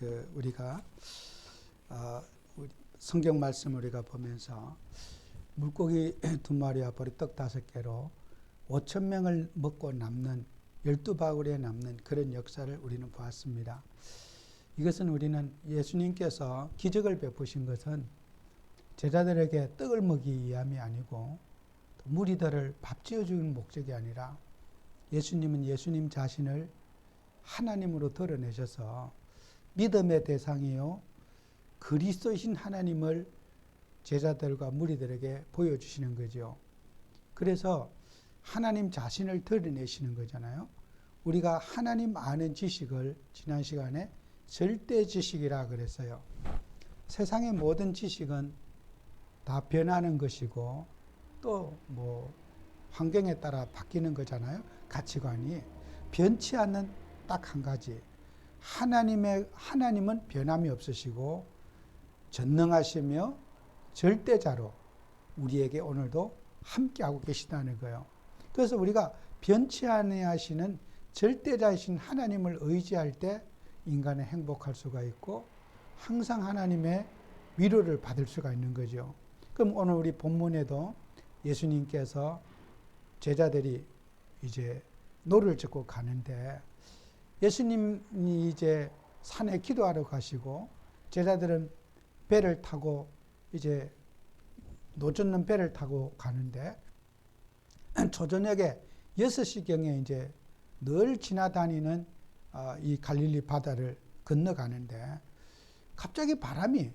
우리가 성경 말씀 우리가 보면서 물고기 2마리와 보리떡 5개로 5,000명을 먹고 남는 12바구리에 남는 그런 역사를 우리는 보았습니다. 이것은 우리는 예수님께서 기적을 베푸신 것은 제자들에게 떡을 먹이기 위함이 아니고 무리들을 밥 지어주는 목적이 아니라 예수님은 예수님 자신을 하나님으로 드러내셔서 믿음의 대상이요 그리스도이신 하나님을 제자들과 무리들에게 보여주시는 거죠. 그래서 하나님 자신을 드러내시는 거잖아요. 우리가 하나님 아는 지식을 지난 시간에 절대 지식이라 그랬어요. 세상의 모든 지식은 다 변하는 것이고 또 환경에 따라 바뀌는 거잖아요. 가치관이 변치 않는 딱 한 가지. 하나님은 변함이 없으시고 전능하시며 절대자로 우리에게 오늘도 함께하고 계시다는 거예요. 그래서 우리가 변치 아니하시는 절대자이신 하나님을 의지할 때 인간은 행복할 수가 있고 항상 하나님의 위로를 받을 수가 있는 거죠. 그럼 오늘 우리 본문에도 예수님께서 제자들이 이제 노를 젓고 가는데 예수님이 이제 산에 기도하러 가시고 제자들은 배를 타고 이제 노 젓는 배를 타고 가는데 초저녁에 6시경에 이제 늘 지나다니는 이 갈릴리 바다를 건너가는데 갑자기 바람이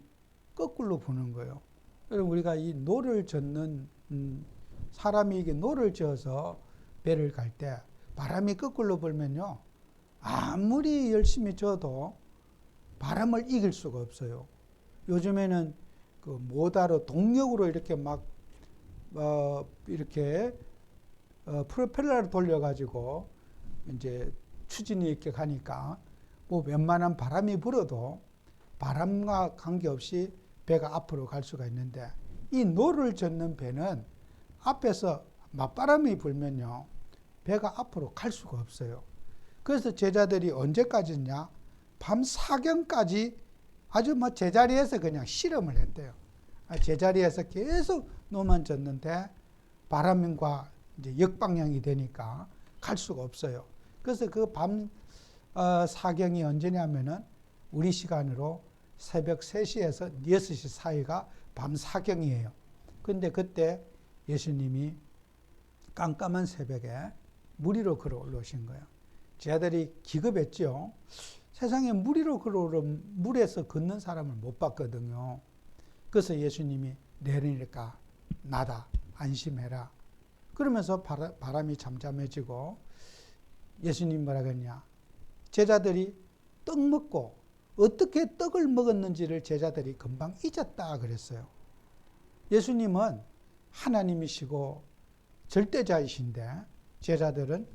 거꾸로 부는 거예요. 그래서 우리가 이 노를 젓는 사람이 이게 노를 저어서 배를 갈 때 바람이 거꾸로 불면요. 아무리 열심히 져도 바람을 이길 수가 없어요. 요즘에는 그 모다로 동력으로 이렇게 막 이렇게 프로펠러를 돌려가지고 이제 추진이 있게 가니까 웬만한 바람이 불어도 바람과 관계없이 배가 앞으로 갈 수가 있는데 이 노를 젓는 배는 앞에서 맞바람이 불면요 배가 앞으로 갈 수가 없어요. 그래서 제자들이 언제까지냐? 밤 사경까지 아주 제자리에서 그냥 실험을 했대요. 제자리에서 계속 노만 젓는데 바람과 이제 역방향이 되니까 갈 수가 없어요. 그래서 그 밤 사경이 언제냐면은 우리 시간으로 새벽 3시에서 6시 사이가 밤 사경이에요. 근데 그때 예수님이 깜깜한 새벽에 물 위로 걸어 올라오신 거예요. 제자들이 기겁했죠. 세상에 물 위로 걸어 오르면 물에서 걷는 사람을 못 봤거든요. 그래서 예수님이 내리니까 나다 안심해라. 그러면서 바람이 잠잠해지고 예수님 뭐라 그랬냐. 제자들이 떡 먹고 어떻게 떡을 먹었는지를 제자들이 금방 잊었다 그랬어요. 예수님은 하나님이시고 절대자이신데 제자들은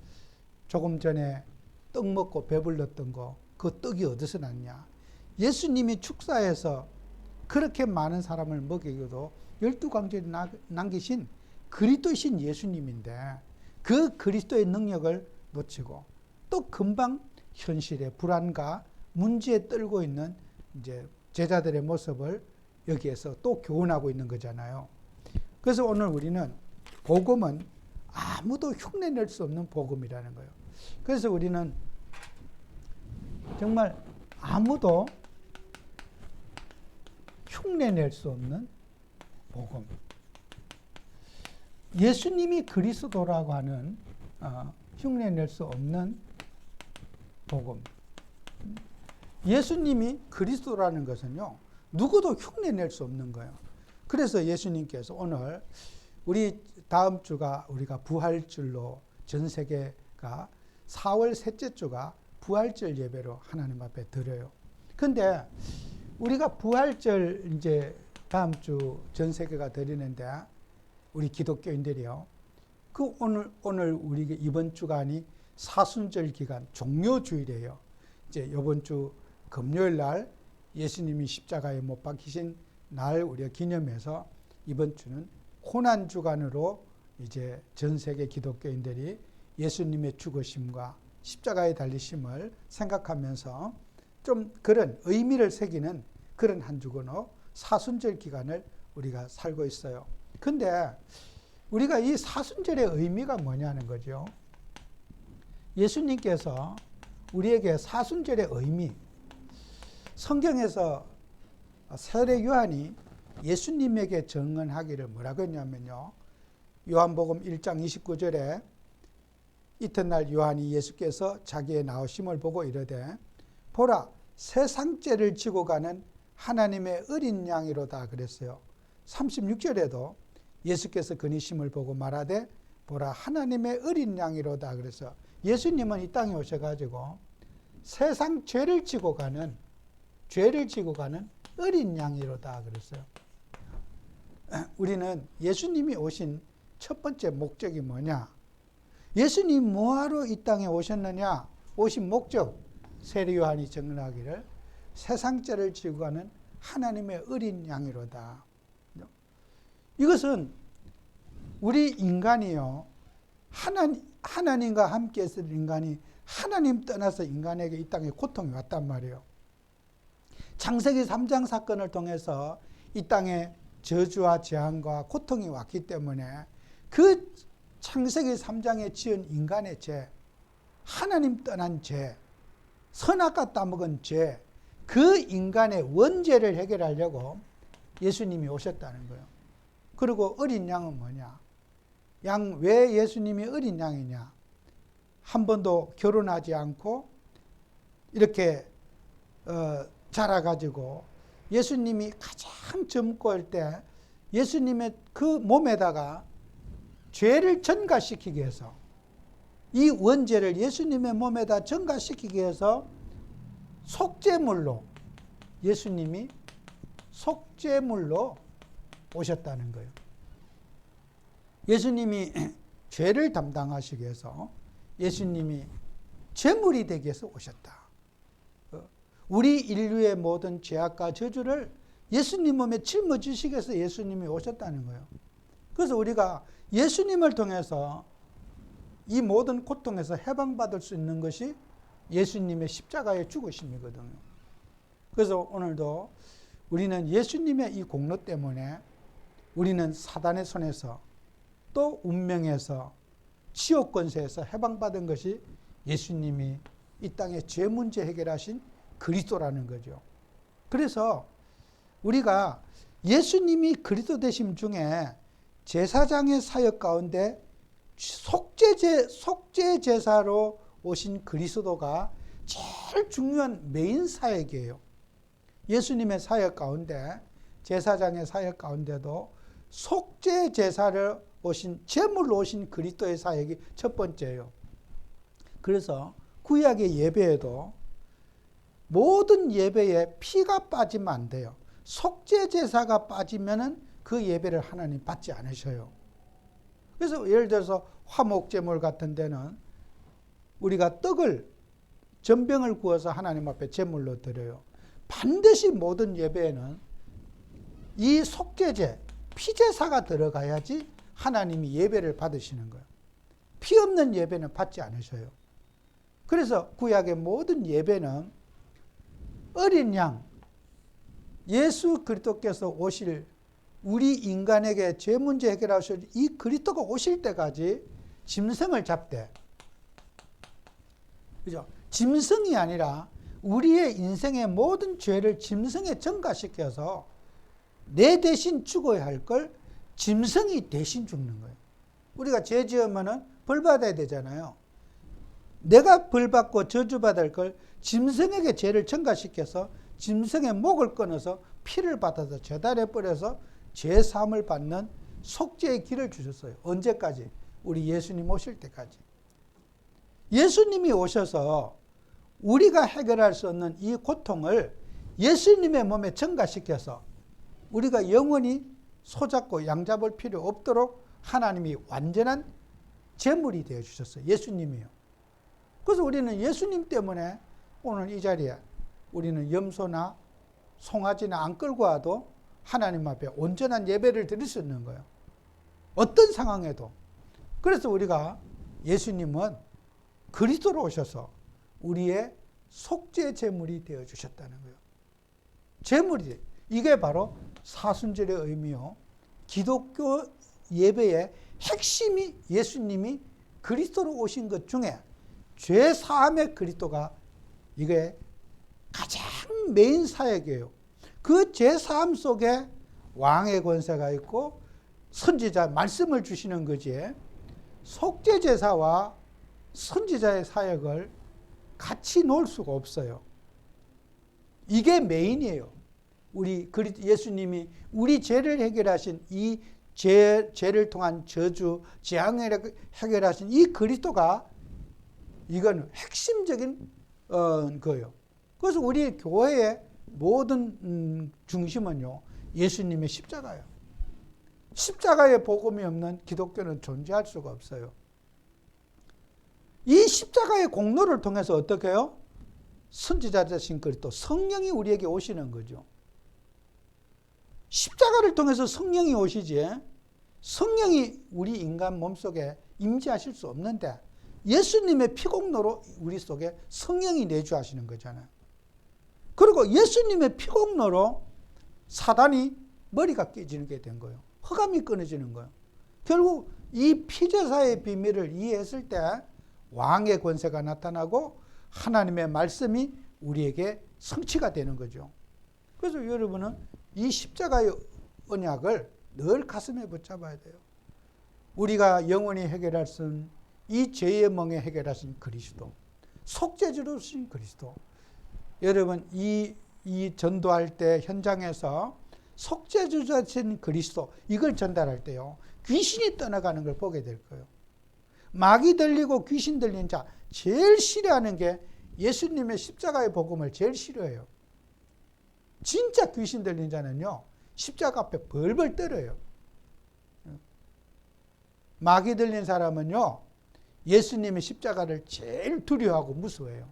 조금 전에 떡 먹고 배불렀던 그 떡이 어디서 났냐. 예수님이 축사해서 그렇게 많은 사람을 먹이고도 12광절이 남기신 그리스도이신 예수님인데 그 그리스도의 능력을 놓치고 또 금방 현실의 불안과 문제에 떨고 있는 이제 제자들의 모습을 여기에서 또 교훈하고 있는 거잖아요. 그래서 오늘 우리는 복음은 아무도 흉내낼 수 없는 복음이라는 거예요. 그래서 우리는 정말 아무도 흉내낼 수 없는 복음. 예수님이 그리스도라고 하는 흉내낼 수 없는 복음. 예수님이 그리스도라는 것은요. 누구도 흉내낼 수 없는 거예요. 그래서 예수님께서 오늘 우리 다음 주가 우리가 부활절로 전 세계가 4월 셋째 주가 부활절 예배로 하나님 앞에 드려요. 근데 우리가 부활절 이제 다음 주 전 세계가 드리는데 우리 기독교인들이요. 그 오늘 우리 이번 주간이 사순절 기간 종료 주일이에요. 이제 이번 주 금요일 날 예수님이 십자가에 못 박히신 날 우리가 기념해서 이번 주는 고난 주간으로 이제 전 세계 기독교인들이 예수님의 죽으심과 십자가에 달리심을 생각하면서 좀 그런 의미를 새기는 그런 한 주간의 사순절 기간을 우리가 살고 있어요. 근데 우리가 이 사순절의 의미가 뭐냐는 거죠. 예수님께서 우리에게 사순절의 의미, 성경에서 세례 요한이 예수님에게 증언하기를 뭐라고 했냐면요. 요한복음 1장 29절에 이튿날 요한이 예수께서 자기의 나오심을 보고 이르되 보라 세상 죄를 지고 가는 하나님의 어린 양이로다 그랬어요. 36절에도 예수께서 그니심을 보고 말하되 보라 하나님의 어린 양이로다 그랬어요. 예수님은 이 땅에 오셔가지고 세상 죄를 지고 가는 어린 양이로다 그랬어요. 우리는 예수님이 오신 첫 번째 목적이 뭐냐? 예수님 뭐하러 이 땅에 오셨느냐? 오신 목적, 세례 요한이 증언하기를 세상 죄를 지고 가는 하나님의 어린 양이로다. 이것은 우리 인간이요, 하나님과 함께 있을 인간이 하나님 떠나서 인간에게 이 땅에 고통이 왔단 말이에요. 창세기 3장 사건을 통해서 이 땅에 저주와 재앙과 고통이 왔기 때문에 그 창세기 3장에 지은 인간의 죄, 하나님 떠난 죄, 선악과 따먹은 죄, 그 인간의 원죄를 해결하려고 예수님이 오셨다는 거예요. 그리고 어린 양은 뭐냐? 왜 예수님이 어린 양이냐? 한 번도 결혼하지 않고 이렇게 자라가지고 예수님이 가장 젊고 할 때 예수님의 그 몸에다가 죄를 전가시키기 위해서, 이 원죄를 예수님의 몸에다 전가시키기 위해서 속죄물로, 예수님이 속죄물로 오셨다는 거예요. 예수님이 죄를 담당하시기 위해서 예수님이 제물이 되기 위해서 오셨다. 우리 인류의 모든 죄악과 저주를 예수님 몸에 짊어지시기 위해서 예수님이 오셨다는 거예요. 그래서 우리가 예수님을 통해서 이 모든 고통에서 해방받을 수 있는 것이 예수님의 십자가의 죽으심이거든요. 그래서 오늘도 우리는 예수님의 이 공로 때문에 우리는 사단의 손에서 또 운명에서 지옥 권세에서 해방받은 것이 예수님이 이 땅에 죄 문제 해결하신 그리스도라는 거죠. 그래서 우리가 예수님이 그리스도 되심 중에 제사장의 사역 가운데 속죄 제사로 오신 그리스도가 제일 중요한 메인 사역이에요. 예수님의 사역 가운데, 제사장의 사역 가운데도 속죄 제사를 오신, 제물로 오신 그리스도의 사역이 첫 번째예요. 그래서 구약의 예배에도 모든 예배에 피가 빠지면 안 돼요. 속죄 제사가 빠지면은 그 예배를 하나님 받지 않으셔요. 그래서 예를 들어서 화목제물 같은 데는 우리가 전병을 구워서 하나님 앞에 제물로 드려요. 반드시 모든 예배에는 이 속죄제, 피제사가 들어가야지 하나님이 예배를 받으시는 거예요. 피 없는 예배는 받지 않으셔요. 그래서 구약의 모든 예배는 어린 양, 예수 그리스도께서 오실, 우리 인간에게 죄 문제 해결하실 이 그리스도가 오실 때까지 짐승을 잡되, 그죠? 짐승이 아니라 우리의 인생의 모든 죄를 짐승에 전가시켜서 내 대신 죽어야 할 걸 짐승이 대신 죽는 거예요. 우리가 죄 지으면은 벌 받아야 되잖아요. 내가 벌 받고 저주받을 걸 짐승에게 죄를 전가시켜서 짐승의 목을 끊어서 피를 받아서 제단에 뿌려서 죄 사함을 받는 속죄의 길을 주셨어요. 언제까지? 우리 예수님 오실 때까지. 예수님이 오셔서 우리가 해결할 수 없는 이 고통을 예수님의 몸에 전가시켜서 우리가 영원히 소잡고 양잡을 필요 없도록 하나님이 완전한 제물이 되어 주셨어요. 예수님이요. 그래서 우리는 예수님 때문에 오늘 이 자리에 우리는 염소나 송아지나 안 끌고 와도 하나님 앞에 온전한 예배를 드릴 수 있는 거예요. 어떤 상황에도. 그래서 우리가 예수님은 그리스도로 오셔서 우리의 속죄 제물이 되어 주셨다는 거예요. 제물이, 이게 바로 사순절의 의미요. 기독교 예배의 핵심이 예수님이 그리스도로 오신 것 중에 죄 사함의 그리스도가 이게 가장 메인 사역이에요. 그 죄 사함 속에 왕의 권세가 있고 선지자 말씀을 주시는 거지. 속죄 제사와 선지자의 사역을 같이 놓을 수가 없어요. 이게 메인이에요. 우리 예수님이 우리 죄를 해결하신 이 죄를 통한 저주, 재앙을 해결하신 이 그리스도가 이건 핵심적인 거예요. 그래서 우리 교회의 모든 중심은요, 예수님의 십자가예요. 십자가의 복음이 없는 기독교는 존재할 수가 없어요. 이 십자가의 공로를 통해서 어떻게 해요? 선지자 되신 그리스도 성령이 우리에게 오시는 거죠. 십자가를 통해서 성령이 오시지, 성령이 우리 인간 몸속에 임재하실 수 없는데 예수님의 피공로로 우리 속에 성령이 내주하시는 거잖아요. 그리고 예수님의 피공로로 사단이 머리가 깨지게 된 거예요. 흑암이 끊어지는 거예요. 결국 이 피제사의 비밀을 이해했을 때 왕의 권세가 나타나고 하나님의 말씀이 우리에게 성취가 되는 거죠. 그래서 여러분은 이 십자가의 언약을 늘 가슴에 붙잡아야 돼요. 우리가 영원히 해결할 수 있는 이 죄의 멍에 해결하신 그리스도, 속죄주로 신 그리스도. 여러분 이 전도할 때 현장에서 속죄주자신 그리스도 이걸 전달할 때요, 귀신이 떠나가는 걸 보게 될 거예요. 마귀 들리고 귀신 들린 자 제일 싫어하는 게 예수님의 십자가의 복음을 제일 싫어해요. 진짜 귀신 들린 자는요, 십자가 앞에 벌벌 떨어요. 마귀 들린 사람은요, 예수님의 십자가를 제일 두려워하고 무서워해요.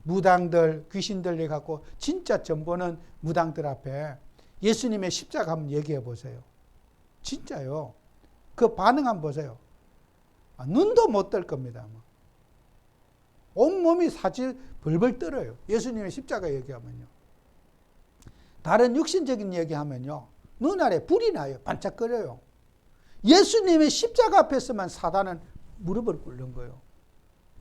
무당들, 귀신 들려갖고 진짜 전보는 무당들 앞에 예수님의 십자가 한번 얘기해 보세요. 진짜요. 그 반응 한번 보세요. 눈도 못 뜰 겁니다. 온몸이 사실 벌벌 떨어요. 예수님의 십자가 얘기하면요. 다른 육신적인 얘기하면요, 눈 아래 불이 나요. 반짝거려요. 예수님의 십자가 앞에서만 사단은 무릎을 꿇는 거예요.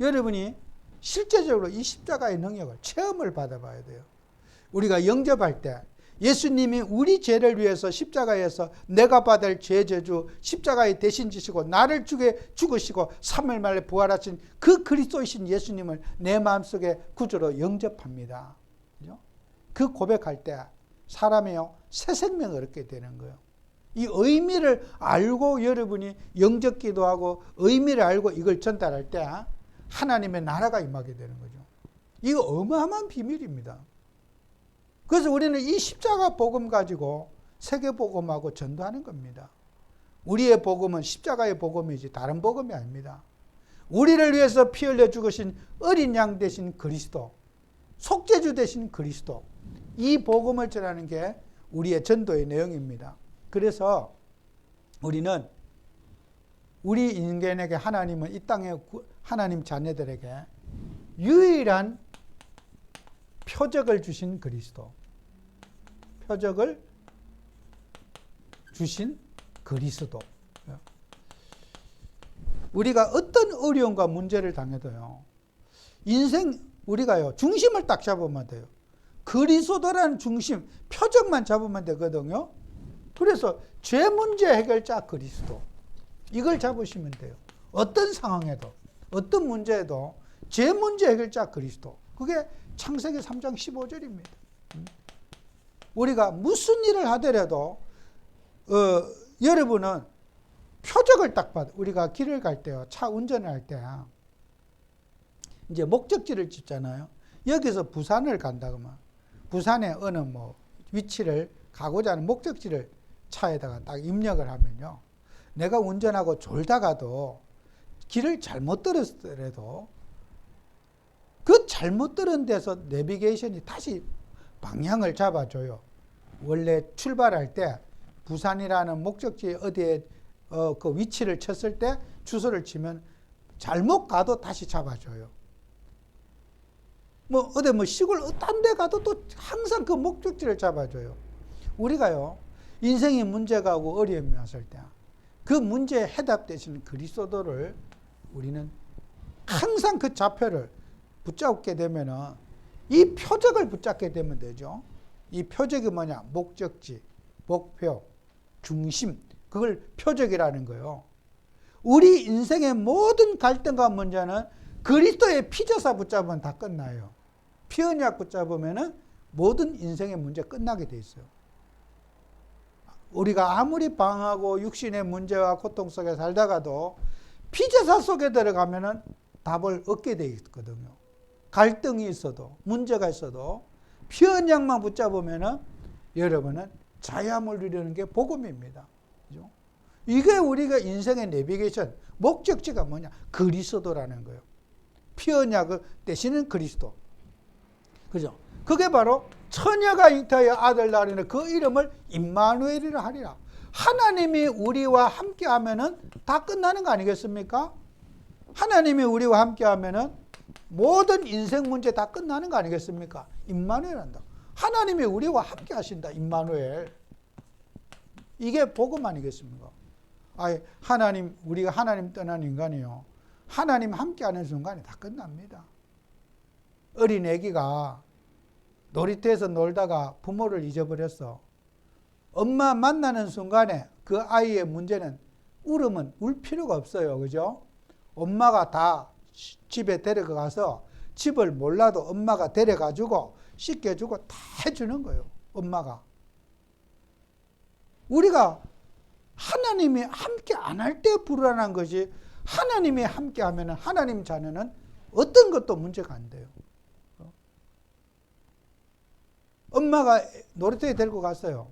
여러분이 실제적으로 이 십자가의 능력을 체험을 받아봐야 돼요. 우리가 영접할 때 예수님이 우리 죄를 위해서 십자가에서 내가 받을 죄 저주 십자가에 대신 지시고 나를 죽으시고 3일 만에 부활하신 그 그리스도이신 예수님을 내 마음속에 구주로 영접합니다. 그 고백할 때 사람이요, 새 생명을 얻게 되는 거예요. 이 의미를 알고 여러분이 영접 기도하고 의미를 알고 이걸 전달할 때 하나님의 나라가 임하게 되는 거죠. 이거 어마어마한 비밀입니다. 그래서 우리는 이 십자가 복음 가지고 세계 복음하고 전도하는 겁니다. 우리의 복음은 십자가의 복음이지 다른 복음이 아닙니다. 우리를 위해서 피 흘려 죽으신 어린 양 되신 그리스도, 속죄주 되신 그리스도, 이 복음을 전하는 게 우리의 전도의 내용입니다. 그래서 우리는 우리 인간에게 하나님은 이 땅에 하나님 자녀들에게 유일한 표적을 주신 그리스도, 표적을 주신 그리스도. 우리가 어떤 어려움과 문제를 당해도요, 인생 우리가요, 중심을 딱 잡으면 돼요. 그리스도라는 중심, 표적만 잡으면 되거든요. 그래서 죄 문제 해결자 그리스도, 이걸 잡으시면 돼요. 어떤 상황에도, 어떤 문제에도 죄 문제 해결자 그리스도. 그게 창세기 3장 15절입니다. 우리가 무슨 일을 하더라도 여러분은 표적을 딱 받아. 우리가 길을 갈 때요, 차 운전을 할 때 이제 목적지를 짓잖아요. 여기서 부산을 간다 그러면 부산의 어느 위치를 가고자 하는 목적지를 차에다가 딱 입력을 하면요, 내가 운전하고 졸다가도 길을 잘못 들었더라도 그 잘못 들은 데서 내비게이션이 다시 방향을 잡아줘요. 원래 출발할 때 부산이라는 목적지 어디에 그 위치를 쳤을 때 주소를 치면 잘못 가도 다시 잡아줘요. 뭐 어디 뭐 시골 딴 데 가도 또 항상 그 목적지를 잡아줘요. 우리가요, 인생의 문제가 오고 어려움이 왔을 때 그 문제에 해답되시는 그리스도를 우리는 항상 그 좌표를 붙잡게 되면은 이 표적을 붙잡게 되면 되죠. 이 표적이 뭐냐? 목적지, 목표, 중심. 그걸 표적이라는 거예요. 우리 인생의 모든 갈등과 문제는 그리스도의 피제사 붙잡으면 다 끝나요. 피 언약 붙잡으면은 모든 인생의 문제 끝나게 돼 있어요. 우리가 아무리 방황하고 육신의 문제와 고통 속에 살다가도 피제사 속에 들어가면은 답을 얻게 돼 있거든요. 갈등이 있어도 문제가 있어도 피 언약만 붙잡으면은 여러분은 자유함을 누리는 게 복음입니다. 그죠? 이게 우리가 인생의 내비게이션, 목적지가 뭐냐? 그리스도라는 거예요. 피 언약을 대신은 그리스도. 그죠? 그게 바로 처녀가 잉태하여 아들 낳으리니 그 이름을 임마누엘이라 하리라. 하나님이 우리와 함께 하면은 다 끝나는 거 아니겠습니까? 하나님이 우리와 함께 하면은 모든 인생 문제 다 끝나는 거 아니겠습니까? 임마누엘 한다. 하나님이 우리와 함께 하신다. 임마누엘. 이게 복음 아니겠습니까? 아예 하나님, 우리가 하나님 떠난 인간이요, 하나님 함께 하는 순간에 다 끝납니다. 어린 애기가 놀이터에서 놀다가 부모를 잊어버렸어. 엄마 만나는 순간에 그 아이의 문제는 울으면 울 필요가 없어요. 그죠? 엄마가 다 집에 데려가서 집을 몰라도 엄마가 데려가주고 씻겨주고 다 해주는 거예요. 엄마가. 우리가 하나님이 함께 안 할 때 불안한 것이, 하나님이 함께 하면 하나님 자녀는 어떤 것도 문제가 안 돼요. 엄마가 놀이터에 데리고 갔어요.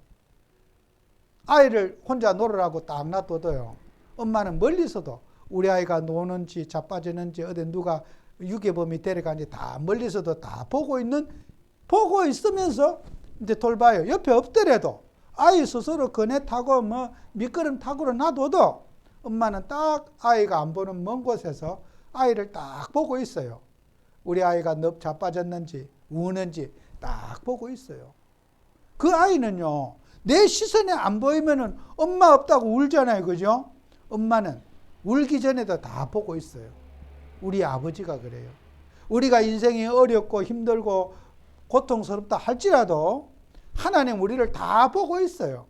아이를 혼자 놀으라고 딱 놔둬도요, 엄마는 멀리서도 우리 아이가 노는지 자빠지는지 어디 누가 유괴범이 데려가는지 다 멀리서도 다 보고 있으면서 이제 돌봐요. 옆에 없더라도 아이 스스로 그네 타고 뭐 미끄럼 타고로 놔둬도 엄마는 딱 아이가 안 보는 먼 곳에서 아이를 딱 보고 있어요. 우리 아이가 넙 자빠졌는지 우는지 딱 보고 있어요. 그 아이는요, 내 시선에 안 보이면은 엄마 없다고 울잖아요. 그죠? 엄마는 울기 전에도 다 보고 있어요. 우리 아버지가 그래요. 우리가 인생이 어렵고 힘들고 고통스럽다 할지라도 하나님 우리를 다 보고 있어요.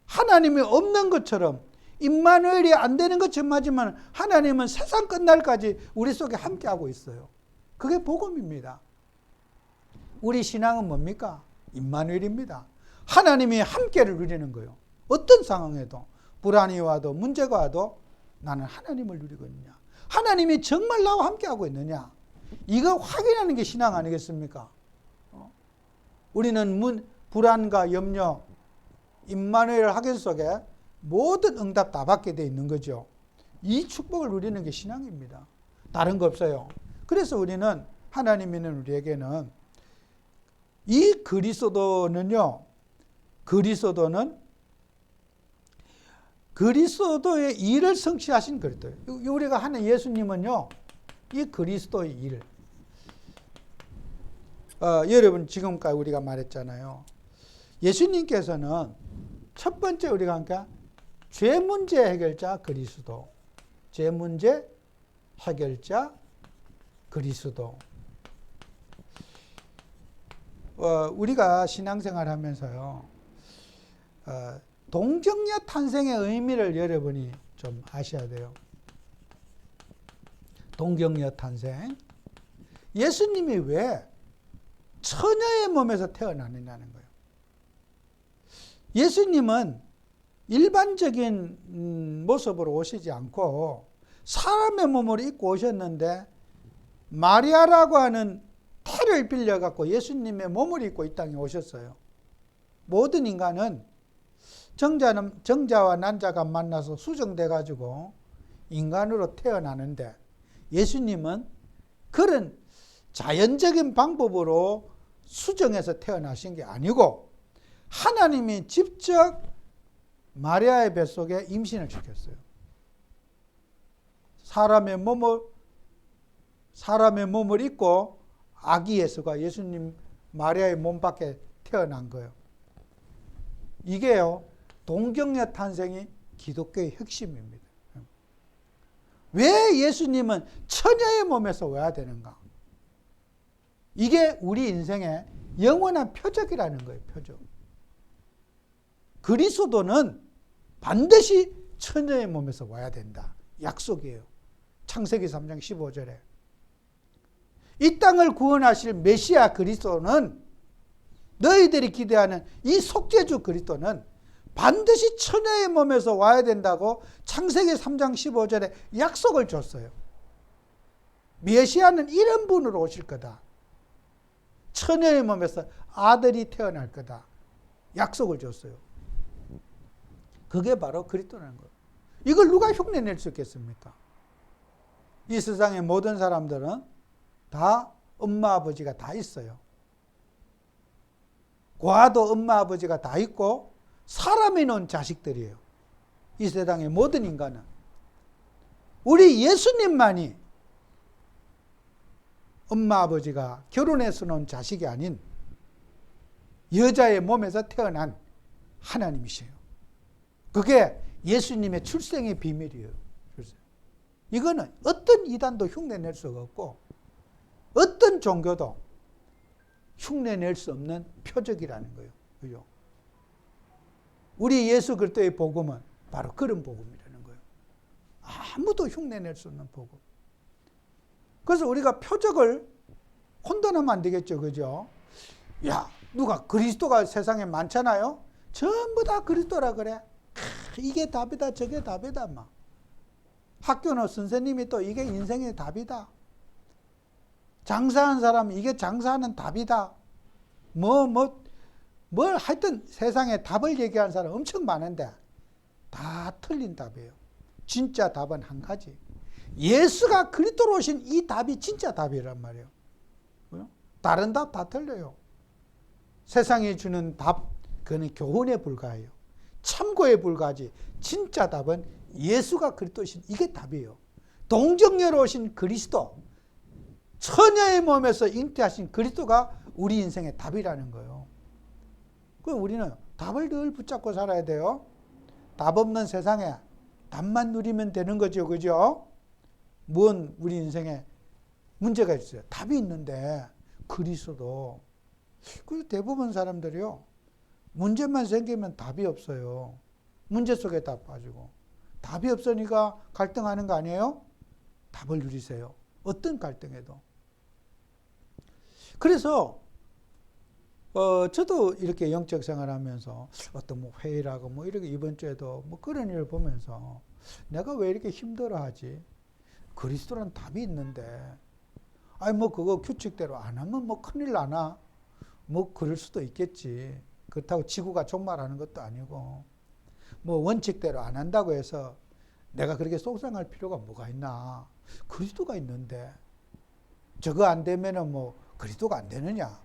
하나님이 없는 것처럼, 임마누엘이 안 되는 것처럼 하지만 하나님은 세상 끝날까지 우리 속에 함께하고 있어요. 그게 복음입니다. 우리 신앙은 뭡니까? 임마누엘입니다. 하나님이 함께를 누리는 거예요. 어떤 상황에도, 불안이 와도 문제가 와도 나는 하나님을 누리고 있느냐, 하나님이 정말 나와 함께하고 있느냐, 이거 확인하는 게 신앙 아니겠습니까? 우리는 불안과 염려, 임마누엘 확인 속에 모든 응답 다 받게 돼 있는 거죠. 이 축복을 누리는 게 신앙입니다. 다른 거 없어요. 그래서 우리는, 하나님 믿는 우리에게는 이 그리스도는요, 그리스도의 일을 성취하신 그리스도예요. 우리가 하는 예수님은요, 이 그리스도의 일. 여러분, 지금까지 우리가 말했잖아요. 예수님께서는 첫 번째 우리가 하니까 죄 문제 해결자 그리스도, 죄 문제 해결자 그리스도. 우리가 신앙생활 하면서요, 동정녀 탄생의 의미를 여러분이 좀 아셔야 돼요. 동정녀 탄생. 예수님이 왜 처녀의 몸에서 태어나느냐는 거예요. 예수님은 일반적인 모습으로 오시지 않고 사람의 몸을 입고 오셨는데, 마리아라고 하는 태를 빌려갖고 예수님의 몸을 입고 이 땅에 오셨어요. 모든 인간은 정자와 난자가 만나서 수정돼가지고 인간으로 태어나는데, 예수님은 그런 자연적인 방법으로 수정해서 태어나신 게 아니고 하나님이 직접 마리아의 뱃속에 임신을 시켰어요. 사람의 몸을 입고 아기 예수가 예수님 마리아의 몸 밖에 태어난 거예요. 이게요, 동정녀 탄생이 기독교의 핵심입니다. 왜 예수님은 처녀의 몸에서 와야 되는가? 이게 우리 인생의 영원한 표적이라는 거예요. 표적. 그리스도는 반드시 처녀의 몸에서 와야 된다. 약속이에요. 창세기 3장 15절에. 이 땅을 구원하실 메시아 그리스도는, 너희들이 기대하는 이 속죄주 그리스도는 반드시 처녀의 몸에서 와야 된다고 창세기 3장 15절에 약속을 줬어요. 메시아는 이런 분으로 오실 거다. 처녀의 몸에서 아들이 태어날 거다. 약속을 줬어요. 그게 바로 그리스도라는 거예요. 이걸 누가 흉내낼 수 있겠습니까? 이 세상의 모든 사람들은 다 엄마 아버지가 다 있어요. 고아도 엄마 아버지가 다 있고 사람이 낳은 자식들이에요. 이 세상의 모든 인간은. 우리 예수님만이 엄마 아버지가 결혼해서 낳은 자식이 아닌 여자의 몸에서 태어난 하나님이세요. 그게 예수님의 출생의 비밀이에요. 이거는 어떤 이단도 흉내낼 수가 없고 어떤 종교도 흉내낼 수 없는 표적이라는 거예요. 그죠? 우리 예수 그리스도의 복음은 바로 그런 복음이라는 거예요. 아무도 흉내낼 수 없는 복음. 그래서 우리가 표적을 혼돈하면 안 되겠죠. 그죠? 야, 누가 그리스도가 세상에 많잖아요. 전부 다 그리스도라 그래. 이게 답이다, 저게 답이다 막. 학교는 선생님이 또 이게 인생의 답이다. 장사하는 사람은 이게 장사하는 답이다. 뭘 하여튼 세상에 답을 얘기하는 사람 엄청 많은데 다 틀린 답이에요. 진짜 답은 한 가지. 예수가 그리스도로 오신 이 답이 진짜 답이란 말이에요. 다른 답 다 틀려요. 세상이 주는 답, 그거는 교훈에 불과해요. 참고에 불과하지. 진짜 답은 예수가 그리스도신 이게 답이에요. 동정녀로 오신 그리스도, 처녀의 몸에서 잉태하신 그리스도가 우리 인생의 답이라는 거예요. 그럼 우리는 답을 늘 붙잡고 살아야 돼요. 답 없는 세상에 답만 누리면 되는 거죠. 그죠? 뭔 우리 인생에 문제가 있어요. 답이 있는데 그리스도. 그래서 대부분 사람들이요. 문제만 생기면 답이 없어요. 문제 속에 답 빠지고. 답이 없으니까 갈등하는 거 아니에요? 답을 누리세요. 어떤 갈등에도. 그래서 저도 이렇게 영적 생활하면서 어떤 뭐 회의라고 뭐 이렇게 이번 주에도 뭐 그런 일을 보면서 내가 왜 이렇게 힘들어하지? 그리스도란 답이 있는데, 아니 뭐 그거 규칙대로 안 하면 뭐 큰일 나나? 뭐 그럴 수도 있겠지. 그렇다고 지구가 종말하는 것도 아니고, 뭐 원칙대로 안 한다고 해서 내가 그렇게 속상할 필요가 뭐가 있나? 그리스도가 있는데 저거 안 되면은 뭐 그리스도가 안 되느냐?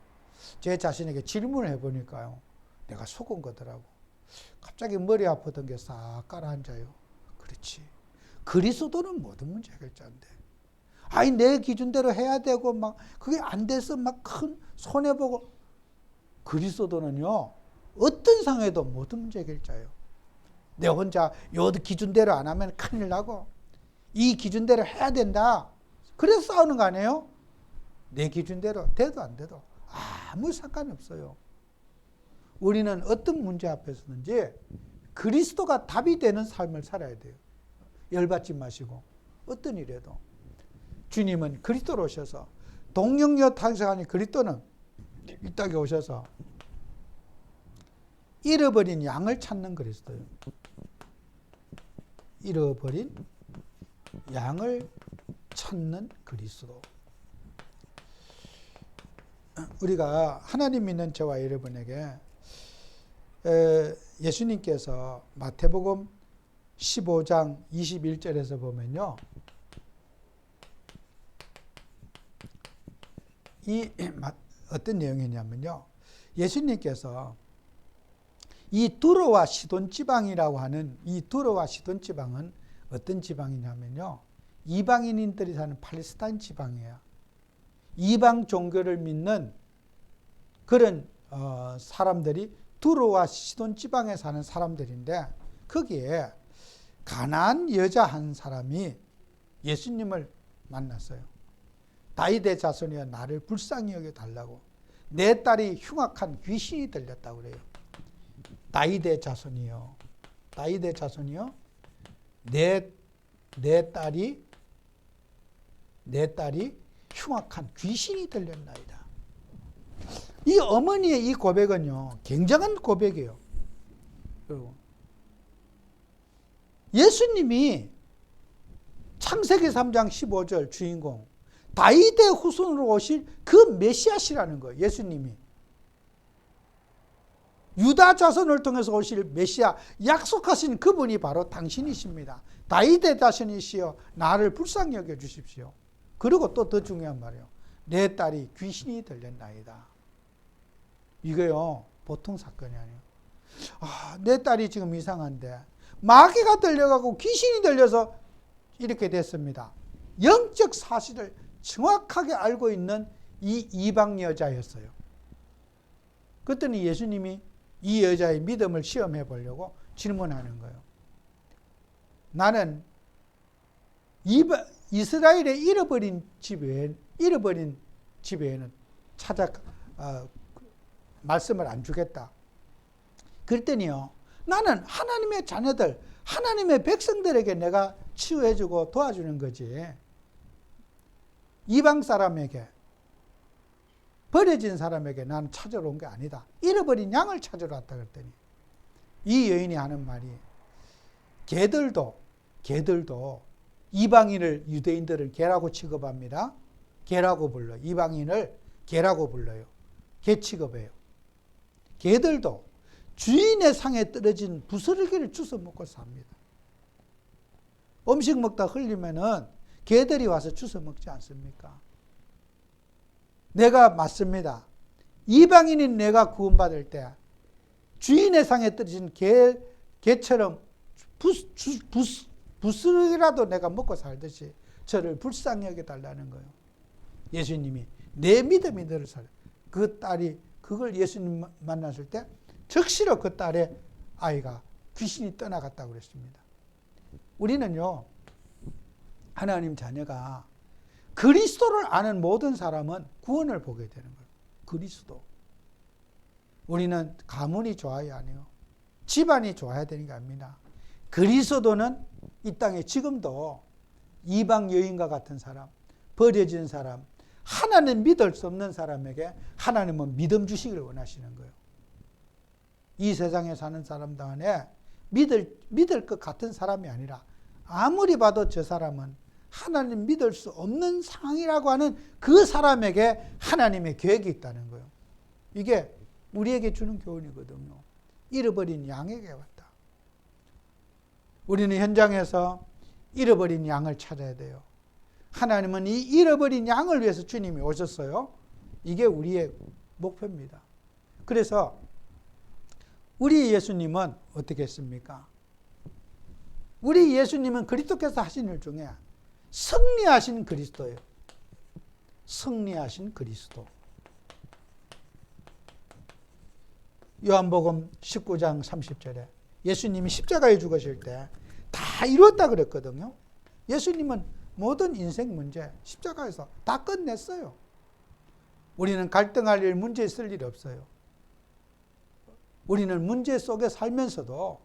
제 자신에게 질문을 해보니까요, 내가 속은 거더라고. 갑자기 머리 아프던 게 싹 가라앉아요. 그렇지. 그리스도는 모든 문제 해결자인데, 아니 내 기준대로 해야 되고 막 그게 안 돼서 막 큰 손해보고. 그리스도는요, 어떤 상황에도 모든 문제 해결자예요. 내 혼자 요 기준대로 안 하면 큰일 나고, 이 기준대로 해야 된다. 그래서 싸우는 거 아니에요? 내 기준대로 돼도 안 돼도 아무 상관없어요. 우리는 어떤 문제 앞에서든지 그리스도가 답이 되는 삶을 살아야 돼요. 열받지 마시고 어떤 일에도. 주님은 그리스도로 오셔서, 동정녀 탄생하니 그리스도는 이 땅에 오셔서 잃어버린 양을 찾는 그리스도예요. 잃어버린 양을 찾는 그리스도. 우리가 하나님 믿는 저와 여러분에게 예수님께서 마태복음 15장 21절에서 보면요, 이 어떤 내용이냐면요, 예수님께서 이 두로와 시돈 지방이라고 하는, 이 두로와 시돈 지방은 어떤 지방이냐면요, 이방인들이 사는 팔레스타인 지방이에요. 이방 종교를 믿는 그런 사람들이 두로와 시돈 지방에 사는 사람들인데 거기에 가나안 여자 한 사람이 예수님을 만났어요. 다윗의 자손이여 나를 불쌍히 여겨 달라고. 내 딸이 흉악한 귀신이 들렸다고 그래요. 다윗의 자손이여, 다윗의 자손이여, 내 딸이 흉악한 귀신이 들렸나이다. 이 어머니의 이 고백은요, 굉장한 고백이에요. 여러분, 예수님이 창세기 3장 15절 주인공 다윗의 후손으로 오실 그 메시아시라는 거예요. 예수님이 유다 자손을 통해서 오실 메시아, 약속하신 그분이 바로 당신이십니다. 다윗의 자손이시여 나를 불쌍히 여겨 주십시오. 그리고 또 더 중요한 말이에요. 내 딸이 귀신이 들렸나이다. 이거요, 보통 사건이 아니에요. 내 딸이 지금 이상한데 마귀가 들려가고 귀신이 들려서 이렇게 됐습니다. 영적 사실을 정확하게 알고 있는 이 이방 여자였어요. 그랬더니 예수님이 이 여자의 믿음을 시험해 보려고 질문하는 거예요. 나는 이스라엘의 잃어버린 집에는 말씀을 안 주겠다. 그랬더니요, 나는 하나님의 자녀들, 하나님의 백성들에게 내가 치유해주고 도와주는 거지. 이방 사람에게, 버려진 사람에게 나는 찾으러 온 게 아니다. 잃어버린 양을 찾으러 왔다 그랬더니 이 여인이 하는 말이 개들도 이방인을, 유대인들을 개라고 취급합니다. 개라고 불러요. 이방인을 개라고 불러요. 개 취급해요. 개들도 주인의 상에 떨어진 부스러기를 주워 먹고 삽니다. 음식 먹다 흘리면은 개들이 와서 주워 먹지 않습니까? 내가 맞습니다. 이방인인 내가 구원받을 때 주인의 상에 떨어진 개처럼 부스러기라도 내가 먹고 살듯이 저를 불쌍히 여겨달라는 거예요. 예수님이 내 믿음이 너를 살려. 그 딸이 그걸 예수님 만났을 때 적시로 그 딸의 아이가 귀신이 떠나갔다고 그랬습니다. 우리는요, 하나님 자녀가 그리스도를 아는 모든 사람은 구원을 보게 되는 거예요. 그리스도. 우리는 가문이 좋아야 하네요. 집안이 좋아야 되는 게 아닙니다. 그리스도는 이 땅에 지금도 이방 여인과 같은 사람, 버려진 사람, 하나님 믿을 수 없는 사람에게 하나님은 믿음 주시기를 원하시는 거예요. 이 세상에 사는 사람들 안에 믿을 것 같은 사람이 아니라 아무리 봐도 저 사람은 하나님 믿을 수 없는 상황이라고 하는 그 사람에게 하나님의 계획이 있다는 거예요. 이게 우리에게 주는 교훈이거든요. 잃어버린 양에게 왔다. 우리는 현장에서 잃어버린 양을 찾아야 돼요. 하나님은 이 잃어버린 양을 위해서 주님이 오셨어요. 이게 우리의 목표입니다. 그래서 우리 예수님은 어떻게 했습니까? 우리 예수님은 그리스도께서 하신 일 중에 승리하신 그리스도예요. 승리하신 그리스도. 요한복음 19장 30절에 예수님이 십자가에 죽으실 때 다 이뤘다 그랬거든요. 예수님은 모든 인생 문제 십자가에서 다 끝냈어요. 우리는 갈등할 일, 문제 있을 일이 없어요. 우리는 문제 속에 살면서도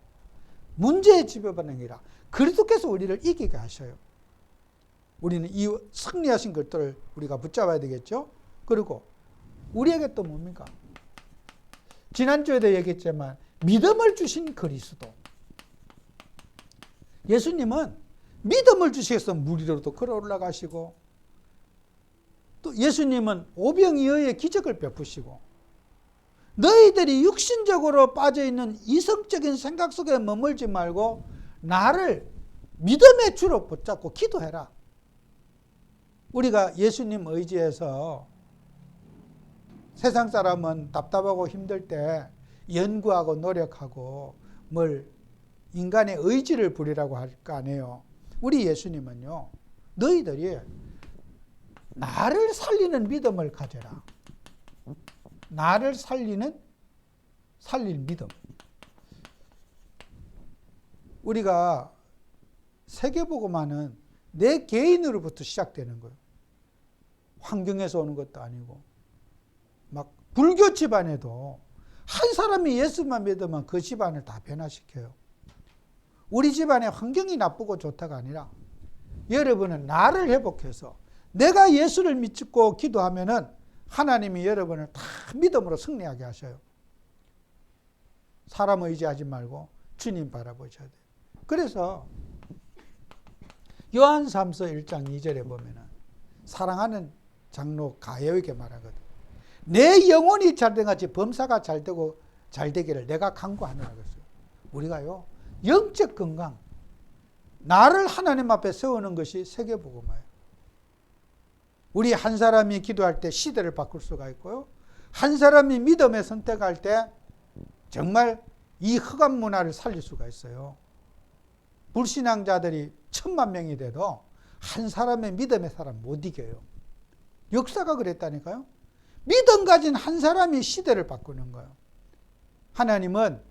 문제에 지배받는 게 아니라 그리스도께서 우리를 이기게 하셔요. 우리는 이 승리하신 것들을 우리가 붙잡아야 되겠죠. 그리고 우리에게 또 뭡니까? 지난주에도 얘기했지만 믿음을 주신 그리스도. 예수님은 믿음을 주시겠어 물 위로도 걸어 올라가시고, 또 예수님은 오병이어의 기적을 베푸시고, 너희들이 육신적으로 빠져있는 이성적인 생각 속에 머물지 말고 나를 믿음의 주로 붙잡고 기도해라. 우리가 예수님 의지해서 세상 사람은 답답하고 힘들 때 연구하고 노력하고 뭘 인간의 의지를 부리라고 할 거 아니에요. 우리 예수님은요, 너희들이 나를 살리는 믿음을 가져라. 나를 살릴 믿음. 우리가 세계복음화는 내 개인으로부터 시작되는 거예요. 환경에서 오는 것도 아니고. 막 불교 집안에도 한 사람이 예수만 믿으면 그 집안을 다 변화시켜요. 우리 집안의 환경이 나쁘고 좋다가 아니라 여러분은 나를 회복해서 내가 예수를 믿고 기도하면은 하나님이 여러분을 다 믿음으로 승리하게 하셔요. 사람 의지하지 말고 주님 바라보셔야 돼요. 그래서 요한삼서 1장 2절에 보면은 사랑하는 장로 가야에게 말하거든. 내 영혼이 잘된 같이 범사가 잘 되기를 내가 간구하노라 그랬어요. 우리가요, 영적 건강, 나를 하나님 앞에 세우는 것이 세계복음화예요. 우리 한 사람이 기도할 때 시대를 바꿀 수가 있고요. 한 사람이 믿음에 선택할 때 정말 이 흑암 문화를 살릴 수가 있어요. 불신앙자들이 1000,000명이 돼도 한 사람의 믿음의 사람 못 이겨요. 역사가 그랬다니까요. 믿음 가진 한 사람이 시대를 바꾸는 거예요. 하나님은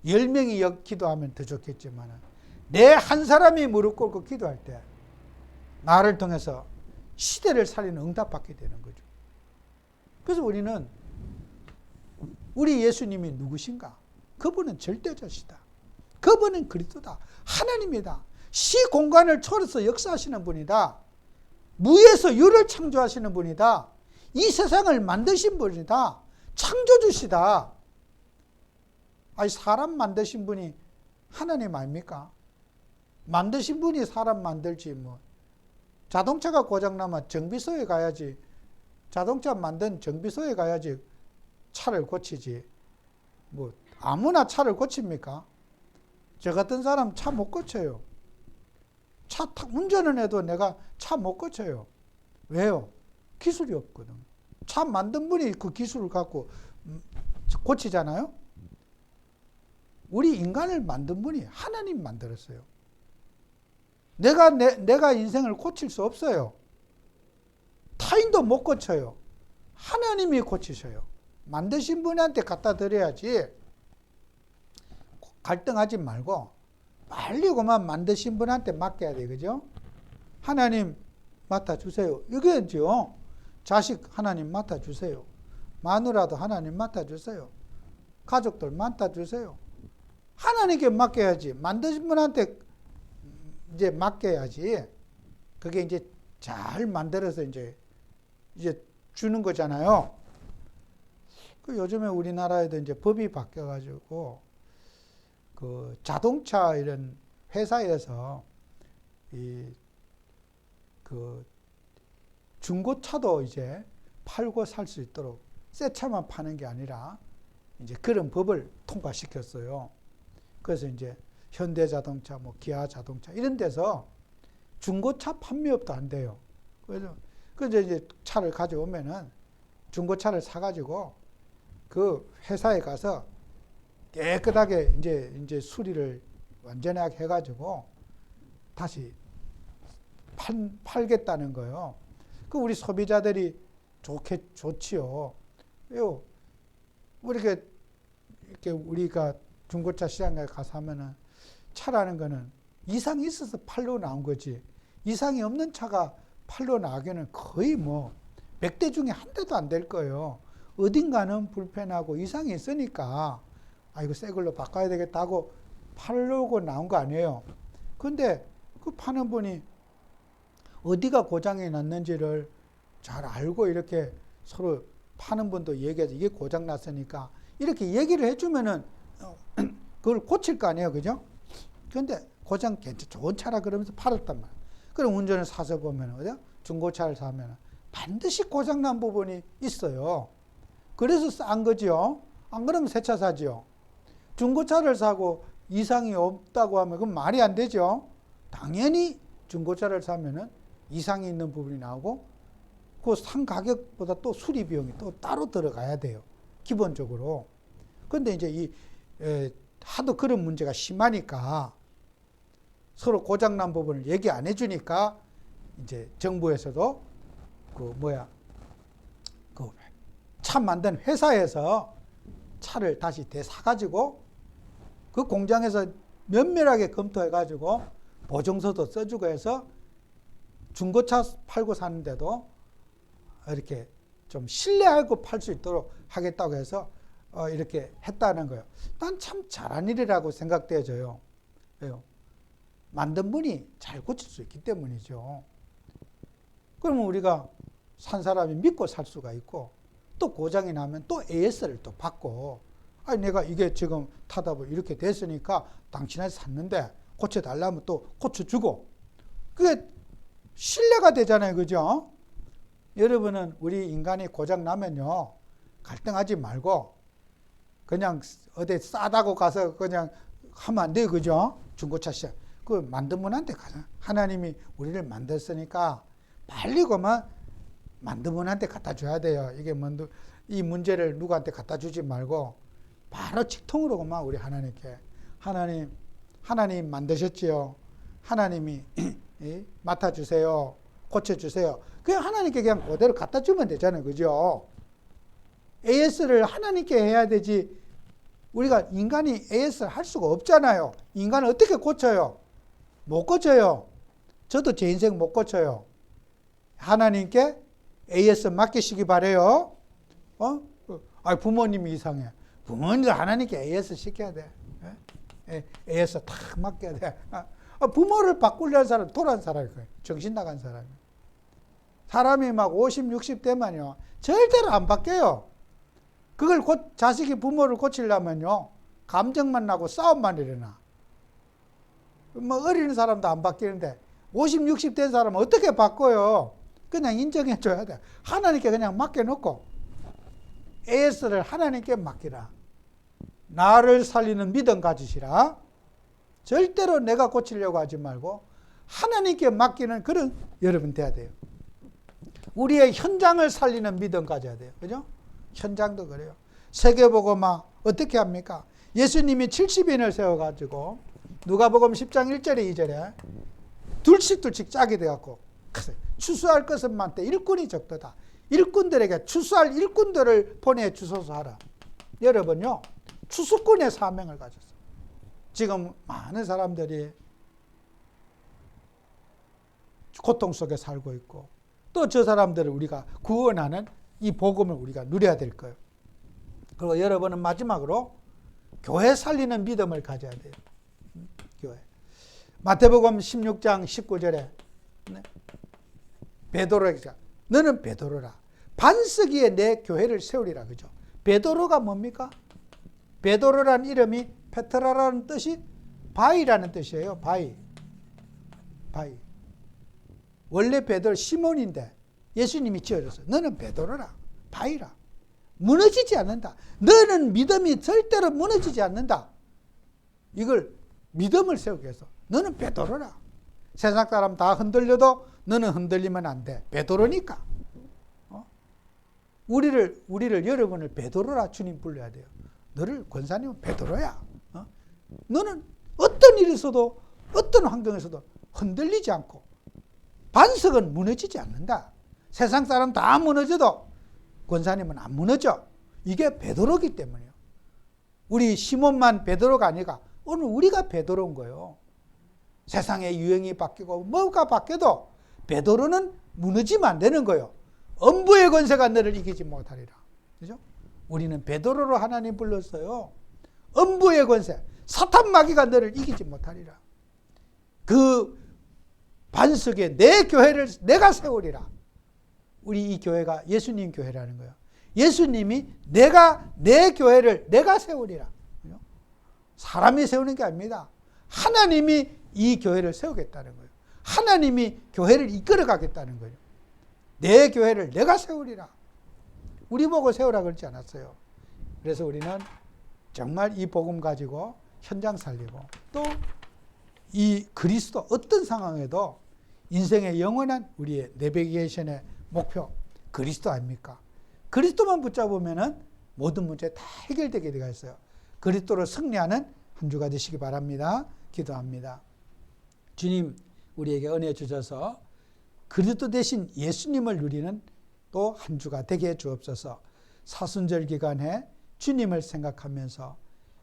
10명이 기도하면 더 좋겠지만 내 한 사람이 무릎 꿇고 기도할 때 나를 통해서 시대를 살리는 응답받게 되는 거죠. 그래서 우리는 우리 예수님이 누구신가? 그분은 절대자시다. 그분은 그리스도다. 하나님이다. 시 공간을 초월해서 역사하시는 분이다. 무에서 유를 창조하시는 분이다. 이 세상을 만드신 분이다. 창조주시다. 아니, 사람 만드신 분이 하나님 아닙니까? 만드신 분이 사람 만들지 뭐. 자동차가 고장나면 정비소에 가야지. 자동차 만든 정비소에 가야지 차를 고치지. 뭐 아무나 차를 고칩니까? 저 같은 사람 차 못 고쳐요. 운전은 해도 내가 차 못 고쳐요. 왜요? 기술이 없거든. 차 만든 분이 그 기술을 갖고 고치잖아요. 우리 인간을 만든 분이 하나님 만들었어요. 내가 인생을 고칠 수 없어요. 타인도 못 고쳐요. 하나님이 고치셔요. 만드신 분한테 갖다 드려야지. 갈등하지 말고 빨리 그만 만드신 분한테 맡겨야 돼. 그죠? 하나님 맡아주세요. 이거죠. 자식 하나님 맡아주세요. 마누라도 하나님 맡아주세요. 가족들 맡아주세요. 하나님께 맡겨야지. 만드신 분한테 이제 맡겨야지. 그게 이제 잘 만들어서 이제 주는 거잖아요. 그 요즘에 우리나라에도 이제 법이 바뀌어가지고 그 자동차 이런 회사에서 그 중고차도 이제 팔고 살 수 있도록 새 차만 파는 게 아니라 이제 그런 법을 통과시켰어요. 그래서 이제 현대자동차, 뭐 기아자동차 이런 데서 중고차 판매업도 안 돼요. 그래서 이제 차를 가져오면은 중고차를 사가지고 그 회사에 가서 깨끗하게 이제 수리를 완전하게 해가지고 다시 팔겠다는 거예요. 그 우리 소비자들이 좋지요. 왜요? 이렇게 우리가 중고차 시장에 가서 하면은 차라는 거는 이상이 있어서 팔로 나온 거지. 이상이 없는 차가 팔로 나가기는 거의 뭐 100대 중에 한 대도 안 될 거예요. 어딘가는 불편하고 이상이 있으니까 이거 새 걸로 바꿔야 되겠다고 팔려고 나온 거 아니에요. 근데 그 파는 분이 어디가 고장이 났는지를 잘 알고 이렇게 서로 파는 분도 얘기해서 이게 고장 났으니까 이렇게 얘기를 해주면은 그걸 고칠 거 아니에요. 그죠? 근데 고장 좋은 차라 그러면서 팔았단 말이에요. 그럼 운전을 사서 보면, 그죠? 중고차를 사면 반드시 고장난 부분이 있어요. 그래서 싼 거지요. 안 그러면 새 차 사지요. 중고차를 사고 이상이 없다고 하면 그건 말이 안 되죠. 당연히 중고차를 사면은 이상이 있는 부분이 나오고 그 산 가격보다 또 수리 비용이 또 따로 들어가야 돼요. 기본적으로. 근데 이제 하도 그런 문제가 심하니까 서로 고장난 부분을 얘기 안 해주니까 이제 정부에서도 차 만든 회사에서 차를 다시 되사가지고 그 공장에서 면밀하게 검토해가지고 보증서도 써주고 해서 중고차 팔고 사는데도 이렇게 좀 신뢰하고 팔 수 있도록 하겠다고 해서 이렇게 했다는 거예요. 난 참 잘한 일이라고 생각되어져요. 왜요? 만든 분이 잘 고칠 수 있기 때문이죠. 그러면 우리가 산 사람이 믿고 살 수가 있고 또 고장이 나면 또 AS를 또 받고 아니 내가 이게 지금 타다 보니 이렇게 됐으니까 당신한테 샀는데 고쳐달라면 또 고쳐주고 그게 신뢰가 되잖아요. 그죠? 여러분은 우리 인간이 고장 나면요 갈등하지 말고 그냥 어디 싸다고 가서 그냥 하면 안 돼요. 그죠? 중고차 시장 그 만든 분한테 가자. 하나님이 우리를 만들었으니까 빨리 그만 만든 분한테 갖다 줘야 돼요. 이게 이 문제를 누구한테 갖다 주지 말고 바로 직통으로 그만 우리 하나님께 하나님 만드셨지요. 하나님이 맡아주세요. 고쳐주세요. 그냥 하나님께 그냥 그대로 갖다 주면 되잖아요. 그죠? AS를 하나님께 해야 되지 우리가 인간이 AS를 할 수가 없잖아요. 인간은 어떻게 고쳐요? 못 고쳐요. 저도 제 인생 못 고쳐요. 하나님께 AS 맡기시기 바래요. 부모님이 이상해. 부모님도 하나님께 AS 시켜야 돼. AS 탁 맡겨야 돼. 부모를 바꾸려는 사람 도란 사람이에요. 정신 나간 사람이. 사람이 막 50, 60 되면요. 절대로 안 바뀌어요. 그걸 자식이 부모를 고치려면요. 감정만 나고 싸움만 일어나. 어린 사람도 안 바뀌는데 50, 60 된 사람은 어떻게 바꿔요? 그냥 인정해줘야 돼. 하나님께 그냥 맡겨놓고 AS를 하나님께 맡기라. 나를 살리는 믿음 가지시라. 절대로 내가 고치려고 하지 말고 하나님께 맡기는 그런 여러분 돼야 돼요. 우리의 현장을 살리는 믿음 가져야 돼요. 그죠? 현장도 그래요. 세계복음화 어떻게 합니까? 예수님이 70인을 세워가지고 누가복음 10장 1절에 2절에 둘씩 짝이 돼갖고 추수할 것은 많대 일꾼이 적도다. 일꾼들에게 추수할 일꾼들을 보내주소서 하라. 여러분요. 추수꾼의 사명을 가졌어요. 지금 많은 사람들이 고통 속에 살고 있고 또 저 사람들을 우리가 구원하는 이 복음을 우리가 누려야 될 거예요. 그리고 여러분은 마지막으로 교회 살리는 믿음을 가져야 돼요. 교회. 마태복음 16장 19절에 베드로에게 너는 베드로라. 반석 위에 내 교회를 세우리라. 그죠? 베드로가 뭡니까? 베드로라는 이름이 페트라라는 뜻이 바위라는 뜻이에요. 바위. 원래 베드로 시몬인데 예수님이 지어줬어요. 너는 베드로라. 바위라. 무너지지 않는다. 너는 믿음이 절대로 무너지지 않는다. 이걸 믿음을 세우기 위해서 너는 베드로라. 세상 사람 다 흔들려도 너는 흔들리면 안 돼. 베드로니까. 우리를 여러분을 베드로라 주님 불러야 돼요. 너를 권사님은 베드로야. 너는 어떤 일이 있어도 어떤 환경에서도 흔들리지 않고 반석은 무너지지 않는다. 세상 사람 다 무너져도 권사님은 안 무너져. 이게 베드로기 때문이에요. 우리 시몬만 베드로가 아니라 오늘 우리가 베드로인 거예요. 세상의 유행이 바뀌고 뭐가 바뀌어도 베드로는 무너지면 안 되는 거예요. 엄부의 권세가 너를 이기지 못하리라. 그죠? 우리는 베드로로 하나님 불렀어요. 엄부의 권세, 사탄 마귀가 너를 이기지 못하리라. 그 반석에 내 교회를 내가 세우리라. 우리 이 교회가 예수님 교회라는 거예요. 예수님이 내 교회를 내가 세우리라. 그죠? 사람이 세우는 게 아닙니다. 하나님이 이 교회를 세우겠다는 거예요. 하나님이 교회를 이끌어 가겠다는 거예요. 내 교회를 내가 세우리라. 우리 보고 세우라 그러지 않았어요. 그래서 우리는 정말 이 복음 가지고 현장 살리고 또 이 그리스도 어떤 상황에도 인생의 영원한 우리의 내비게이션의 목표 그리스도 아닙니까? 그리스도만 붙잡으면은 모든 문제 다 해결되게 되어 있어요. 그리스도로 승리하는 한 주가 되시기 바랍니다. 기도합니다. 주님 우리에게 은혜 주셔서 그리스도 대신 예수님을 누리는 또 한 주가 되게 해 주옵소서. 사순절 기간에 주님을 생각하면서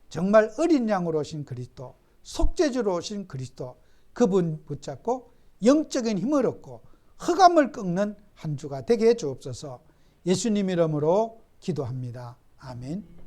정말 어린 양으로 오신 그리스도, 속죄주로 오신 그리스도, 그분 붙잡고 영적인 힘을 얻고 흑암을 꺾는 한 주가 되게 해 주옵소서. 예수님 이름으로 기도합니다. 아멘.